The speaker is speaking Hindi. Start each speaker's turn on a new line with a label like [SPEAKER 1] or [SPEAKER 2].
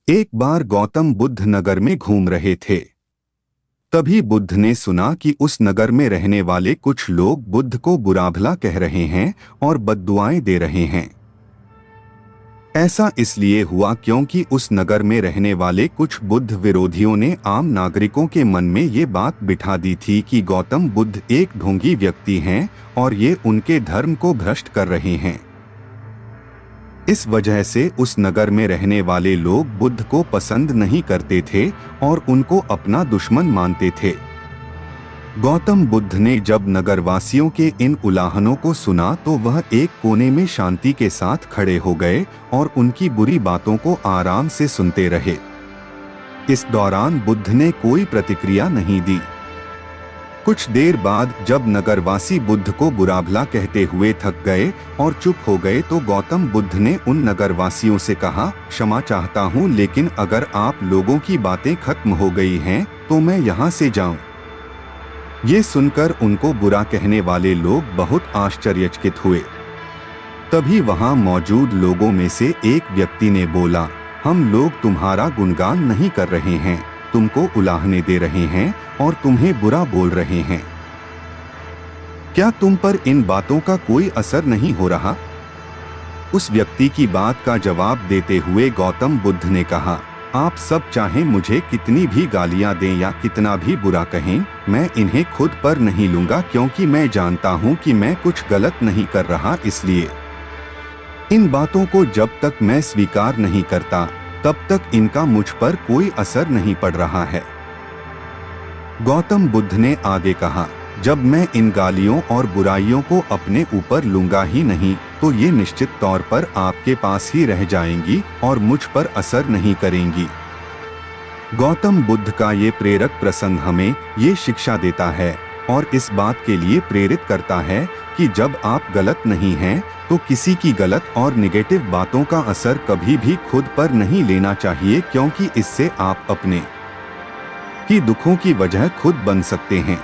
[SPEAKER 1] एक बार गौतम बुद्ध नगर में घूम रहे थे। तभी बुद्ध ने सुना कि उस नगर में रहने वाले कुछ लोग बुद्ध को बुरा भला कह रहे हैं और बद्दुआएं दे रहे हैं। ऐसा इसलिए हुआ क्योंकि उस नगर में रहने वाले कुछ बुद्ध विरोधियों ने आम नागरिकों के मन में ये बात बिठा दी थी कि गौतम बुद्ध एक ढोंगी व्यक्ति हैं और ये उनके धर्म को भ्रष्ट कर रहे हैं। इस वजह से उस नगर में रहने वाले लोग बुद्ध को पसंद नहीं करते थे और उनको अपना दुश्मन मानते थे। गौतम बुद्ध ने जब नगरवासियों के इन उलाहनों को सुना तो वह एक कोने में शांति के साथ खड़े हो गए और उनकी बुरी बातों को आराम से सुनते रहे। इस दौरान बुद्ध ने कोई प्रतिक्रिया नहीं दी। कुछ देर बाद जब नगरवासी बुद्ध को बुरा भला कहते हुए थक गए और चुप हो गए तो गौतम बुद्ध ने उन नगरवासियों से कहा, क्षमा चाहता हूँ, लेकिन अगर आप लोगों की बातें खत्म हो गई हैं तो मैं यहाँ से जाऊँ। ये सुनकर उनको बुरा कहने वाले लोग बहुत आश्चर्यचकित हुए। तभी वहाँ मौजूद लोगों में से एक व्यक्ति ने बोला, हम लोग तुम्हारा गुणगान नहीं कर रहे हैं, तुमको उलाहने दे रहे हैं और तुम्हें बुरा बोल रहे हैं। क्या तुम पर इन बातों का कोई असर नहीं हो रहा? उस व्यक्ति की बात का जवाब देते हुए गौतम बुद्ध ने कहा, आप सब चाहे मुझे कितनी भी गालियां दें या कितना भी बुरा कहें, मैं इन्हें खुद पर नहीं लूंगा क्योंकि मैं जानता हूं कि मैं कुछ गलत नहीं कर रहा। इसलिए इन बातों को जब तक मैं स्वीकार नहीं करता तब तक इनका मुझ पर कोई असर नहीं पड़ रहा है। गौतम बुद्ध ने आगे कहा, जब मैं इन गालियों और बुराइयों को अपने ऊपर लूंगा ही नहीं तो ये निश्चित तौर पर आपके पास ही रह जाएंगी और मुझ पर असर नहीं करेंगी। गौतम बुद्ध का ये प्रेरक प्रसंग हमें ये शिक्षा देता है और इस बात के लिए प्रेरित करता है कि जब आप गलत नहीं हैं तो किसी की गलत और निगेटिव बातों का असर कभी भी खुद पर नहीं लेना चाहिए, क्योंकि इससे आप अपने ही दुखों की वजह खुद बन सकते हैं।